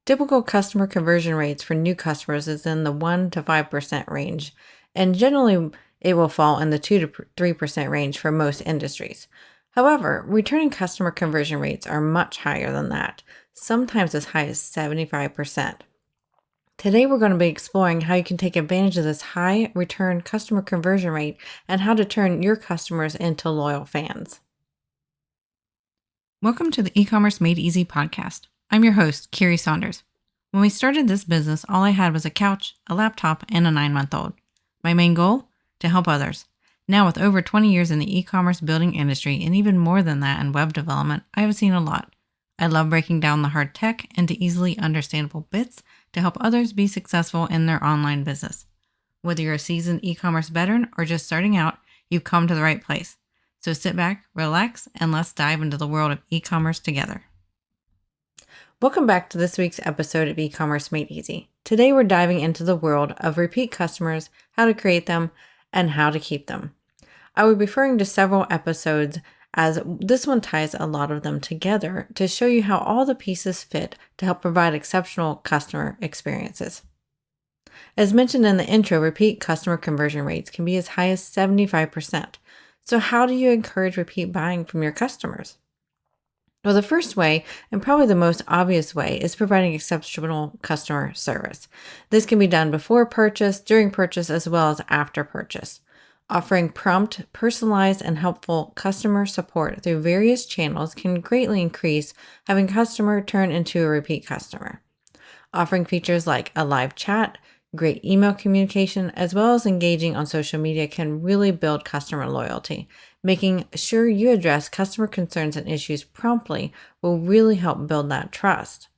Typical customer conversion rates for new customers is in the 1 to 5% range, and generally it will fall in the 2 to 3% range for most industries. However, returning customer conversion rates are much higher than that, sometimes as high as 75%. Today, we're going to be exploring how you can take advantage of this high return customer conversion rate and how to turn your customers into loyal fans. Welcome to the E-commerce Made Easy podcast. I'm your host, Carrie Saunders. When we started this business, all I had was a couch, a laptop, and a 9-month-old. My main goal? To help others. Now, with over 20 years in the e-commerce building industry and even more than that in web development, I have seen a lot. I love breaking down the hard tech into easily understandable bits to help others be successful in their online business. Whether you're a seasoned e-commerce veteran or just starting out, you've come to the right place. So sit back, relax, and let's dive into the world of e-commerce together. Welcome back to this week's episode of E-commerce Made Easy. Today we're diving into the world of repeat customers, how to create them, and how to keep them. I will be referring to several episodes as this one ties a lot of them together to show you how all the pieces fit to help provide exceptional customer experiences. As mentioned in the intro, repeat customer conversion rates can be as high as 75%. So how do you encourage repeat buying from your customers? Well, the first way, and probably the most obvious way, is providing exceptional customer service. This can be done before purchase, during purchase, as well as after purchase. Offering prompt, personalized, and helpful customer support through various channels can greatly increase having a customer turn into a repeat customer. Offering features like a live chat, great email communication, as well as engaging on social media can really build customer loyalty. Making sure you address customer concerns and issues promptly will really help build that trust.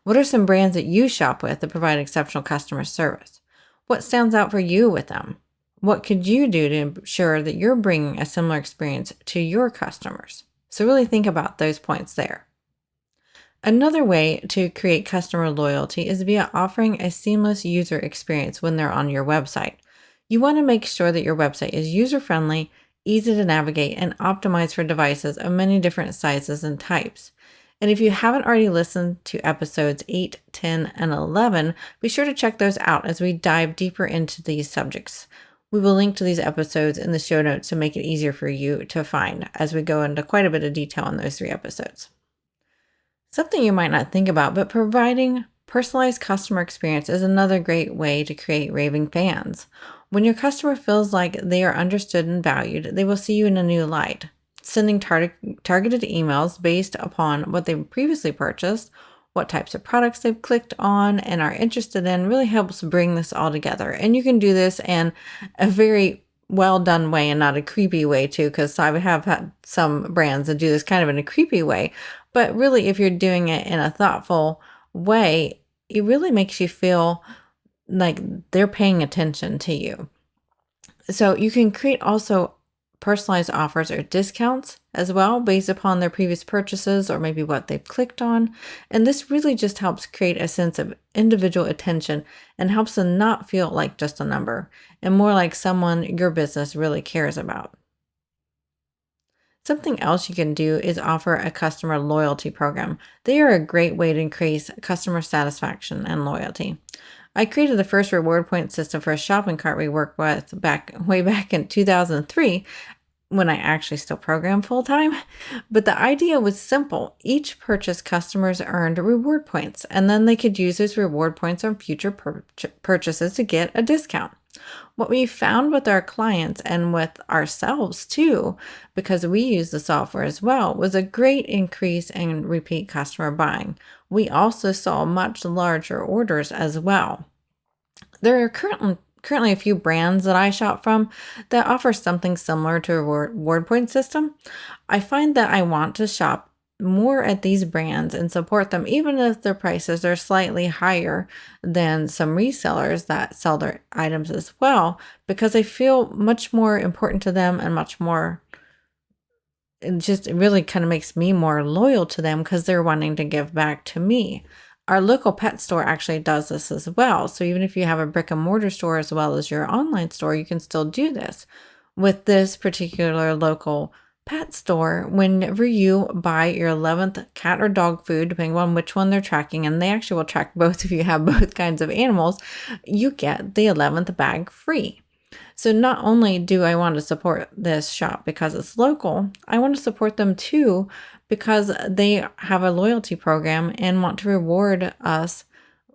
What are some brands that you shop with that provide exceptional customer service? What stands out for you with them? What could you do to ensure that you're bringing a similar experience to your customers? So really think about those points there. Another way to create customer loyalty is via offering a seamless user experience when they're on your website. You want to make sure that your website is user-friendly, easy to navigate, and optimized for devices of many different sizes and types. And if you haven't already listened to episodes 8, 10, and 11, be sure to check those out as we dive deeper into these subjects. We will link to these episodes in the show notes to make it easier for you to find as we go into quite a bit of detail in those 3 episodes. Something you might not think about, but providing personalized customer experience is another great way to create raving fans. When your customer feels like they are understood and valued, they will see you in a new light. Sending targeted emails based upon what they've previously purchased, what types of products they've clicked on and are interested in really helps bring this all together. And you can do this in a very well done way and not a creepy way too, because I have had some brands that do this kind of in a creepy way. But really, if you're doing it in a thoughtful way, it really makes you feel like they're paying attention to you. So you can create also personalized offers or discounts as well based upon their previous purchases or maybe what they've clicked on. And this really just helps create a sense of individual attention and helps them not feel like just a number and more like someone your business really cares about. Something else you can do is offer a customer loyalty program. They are a great way to increase customer satisfaction and loyalty. I created the first reward point system for a shopping cart we worked with way back in 2003 when I actually still programmed full time. But the idea was simple. Each purchase customers earned reward points, and then they could use those reward points on future purchases to get a discount. What we found with our clients and with ourselves too, because we use the software as well, was a great increase in repeat customer buying. We also saw much larger orders as well. There are currently a few brands that I shop from that offer something similar to a reward point system. I find that I want to shop more at these brands and support them, even if their prices are slightly higher than some resellers that sell their items as well, because I feel much more important to them and much more, it really kind of makes me more loyal to them because they're wanting to give back to me. Our local pet store actually does this as well. So even if you have a brick and mortar store as well as your online store, you can still do this. With this particular local Pet store, whenever you buy your 11th cat or dog food, depending on which one they're tracking, and they actually will track both if you have both kinds of animals, you get the 11th bag free. So not only do I want to support this shop because it's local, I want to support them too because they have a loyalty program and want to reward us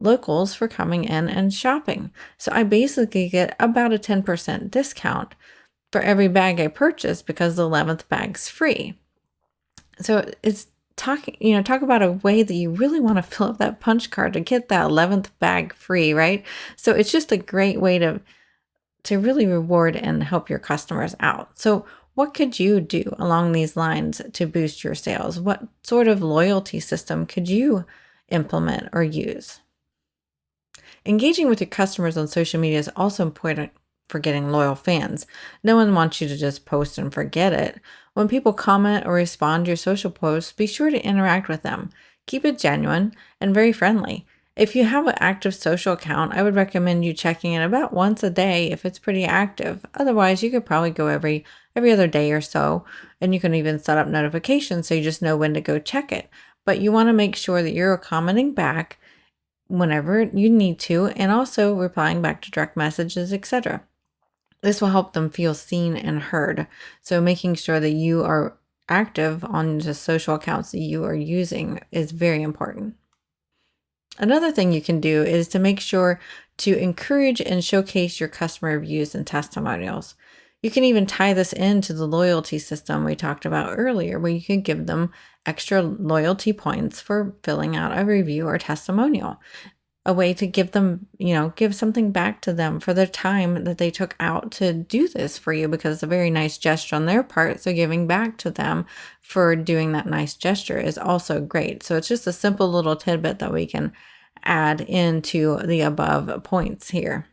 locals for coming in and shopping. So I basically get about a 10% discount for every bag I purchase because the 11th bag's free. So it's talk about a way that you really want to fill up that punch card to get that 11th bag free, right? So it's just a great way to really reward and help your customers out. So what could you do along these lines to boost your sales? What sort of loyalty system could you implement or use? Engaging with your customers on social media is also important for getting loyal fans. No one wants you to just post and forget it. When people comment or respond to your social posts, be sure to interact with them. Keep it genuine and very friendly. If you have an active social account, I would recommend you checking it about once a day if it's pretty active. Otherwise, you could probably go every other day or so, and you can even set up notifications so you just know when to go check it. But you want to make sure that you're commenting back whenever you need to, and also replying back to direct messages, etc. This will help them feel seen and heard. So making sure that you are active on the social accounts that you are using is very important. Another thing you can do is to make sure to encourage and showcase your customer reviews and testimonials. You can even tie this into the loyalty system we talked about earlier, where you can give them extra loyalty points for filling out a review or testimonial. A way to give them, give something back to them for the time that they took out to do this for you, because it's a very nice gesture on their part. So giving back to them for doing that nice gesture is also great. So it's just a simple little tidbit that we can add into the above points here.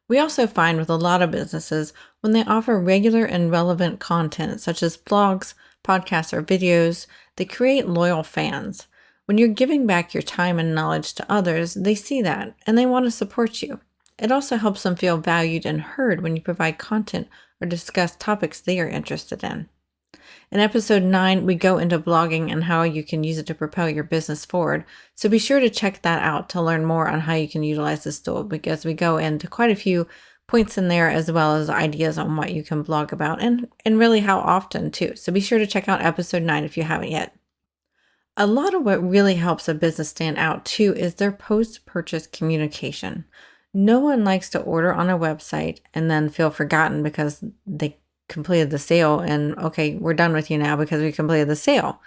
We also find with a lot of businesses, when they offer regular and relevant content, such as blogs, podcasts, or videos, they create loyal fans. When you're giving back your time and knowledge to others, they see that and they want to support you. It also helps them feel valued and heard when you provide content or discuss topics they are interested in. In episode 9, we go into blogging and how you can use it to propel your business forward. So be sure to check that out to learn more on how you can utilize this tool, because we go into quite a few points in there, as well as ideas on what you can blog about and really how often too. So be sure to check out episode 9 if you haven't yet. A lot of what really helps a business stand out too is their post-purchase communication. No one likes to order on a website and then feel forgotten because they completed the sale and okay, we're done with you now because we completed the sale.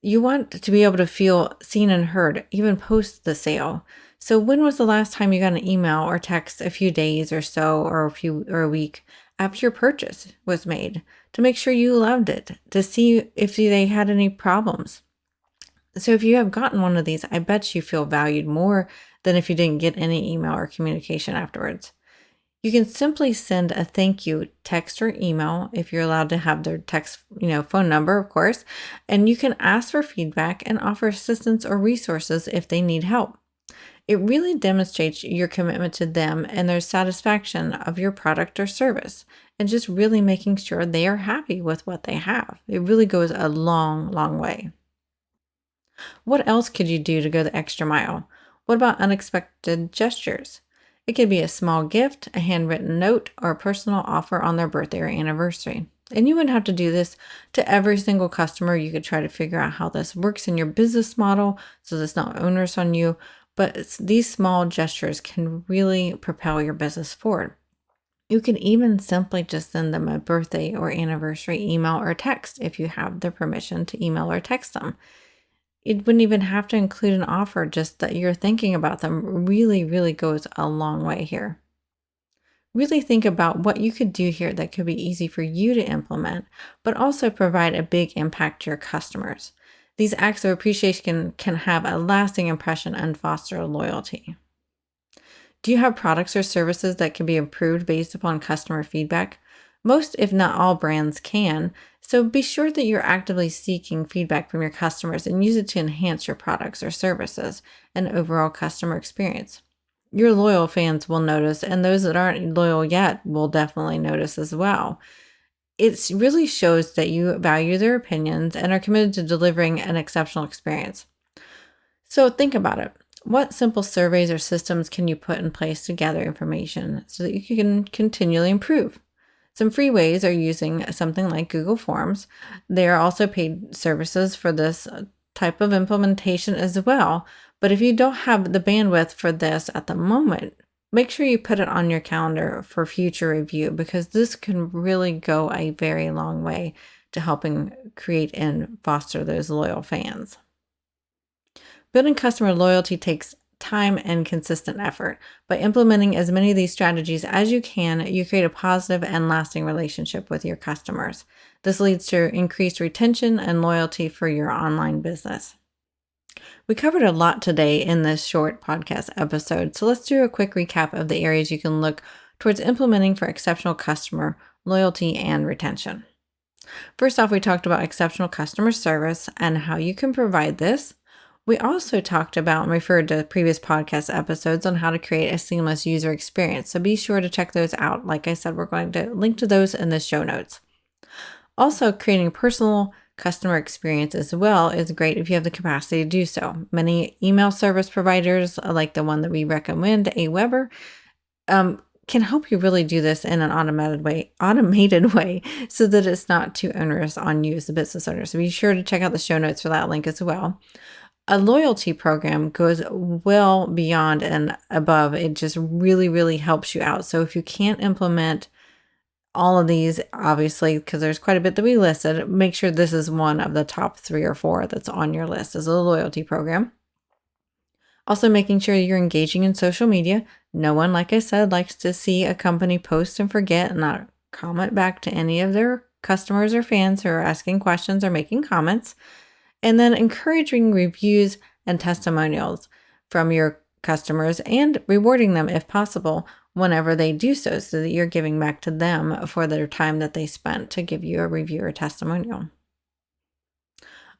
You want to be able to feel seen and heard even post the sale. So when was the last time you got an email or text a few days or so, or a week after your purchase was made, to make sure you loved it, to see if they had any problems? So if you have gotten one of these, I bet you feel valued more than if you didn't get any email or communication afterwards. You can simply send a thank you text or email if you're allowed to have their text, phone number, of course, and you can ask for feedback and offer assistance or resources if they need help. It really demonstrates your commitment to them and their satisfaction of your product or service, and just really making sure they are happy with what they have. It really goes a long, long way. What else could you do to go the extra mile? What about unexpected gestures? It could be a small gift, a handwritten note, or a personal offer on their birthday or anniversary. And you wouldn't have to do this to every single customer. You could try to figure out how this works in your business model so it's not onerous on you. But these small gestures can really propel your business forward. You can even simply just send them a birthday or anniversary email or text if you have their permission to email or text them. It wouldn't even have to include an offer, just that you're thinking about them really, really goes a long way here. Really think about what you could do here that could be easy for you to implement, but also provide a big impact to your customers. These acts of appreciation can have a lasting impression and foster loyalty. Do you have products or services that can be improved based upon customer feedback? Most, if not all, brands can, so be sure that you're actively seeking feedback from your customers and use it to enhance your products or services and overall customer experience. Your loyal fans will notice, and those that aren't loyal yet will definitely notice as well. it really shows that you value their opinions and are committed to delivering an exceptional experience. So think about it. What simple surveys or systems can you put in place to gather information so that you can continually improve? Some free ways are using something like Google Forms. There are also paid services for this type of implementation as well. But if you don't have the bandwidth for this at the moment, make sure you put it on your calendar for future review, because this can really go a very long way to helping create and foster those loyal fans. Building customer loyalty takes time and consistent effort. By implementing as many of these strategies as you can, you create a positive and lasting relationship with your customers. This leads to increased retention and loyalty for your online business. We covered a lot today in this short podcast episode, so let's do a quick recap of the areas you can look towards implementing for exceptional customer loyalty and retention. First off, we talked about exceptional customer service and how you can provide this. We also talked about and referred to previous podcast episodes on how to create a seamless user experience, so be sure to check those out. Like I said, we're going to link to those in the show notes. Also, creating a personal customer experience as well is great if you have the capacity to do so. Many email service providers, like the one that we recommend, Aweber, can help you really do this in an automated way so that it's not too onerous on you as a business owner. So be sure to check out the show notes for that link as well. A loyalty program goes well beyond and above. It just really, really helps you out. So if you can't implement all of these, obviously, because there's quite a bit that we listed, make sure this is one of the top 3 or 4 that's on your list as a loyalty program. Also, making sure you're engaging in social media. No one, like I said, likes to see a company post and forget and not comment back to any of their customers or fans who are asking questions or making comments. And then encouraging reviews and testimonials from your customers and rewarding them if possible whenever they do so that you're giving back to them for their time that they spent to give you a review or testimonial.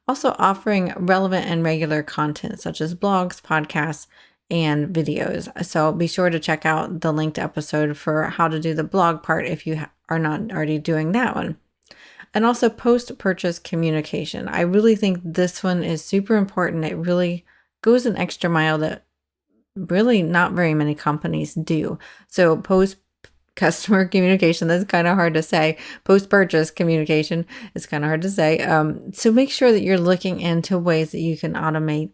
Also offering relevant and regular content such as blogs, podcasts, and videos. So be sure to check out the linked episode for how to do the blog part if you are not already doing that one. And also post-purchase communication. I really think this one is super important. It really goes an extra mile that really not very many companies do. So post-customer communication, that's kind of hard to say. Post-purchase communication is kind of hard to say. So make sure that you're looking into ways that you can automate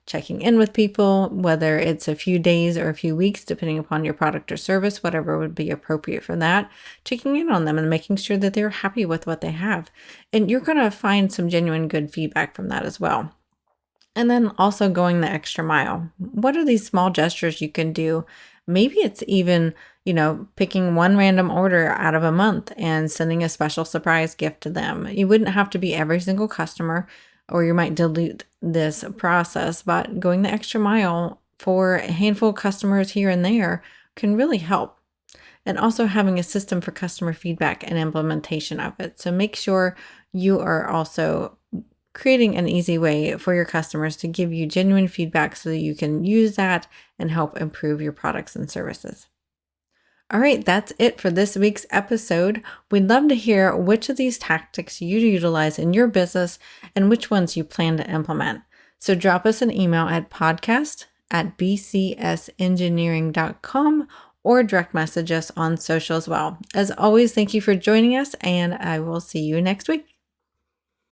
checking in with people, whether it's a few days or a few weeks, depending upon your product or service, whatever would be appropriate for that, checking in on them and making sure that they're happy with what they have. And you're going to find some genuine good feedback from that as well. And then also going the extra mile. What are these small gestures you can do? Maybe it's even, picking one random order out of a month and sending a special surprise gift to them. You wouldn't have to be every single customer, or you might dilute this process, but going the extra mile for a handful of customers here and there can really help. And also having a system for customer feedback and implementation of it. So make sure you are also creating an easy way for your customers to give you genuine feedback so that you can use that and help improve your products and services. All right, that's it for this week's episode. We'd love to hear which of these tactics you utilize in your business and which ones you plan to implement. So drop us an email at podcast@bcsengineering.com or direct message us on social as well. As always, thank you for joining us, and I will see you next week.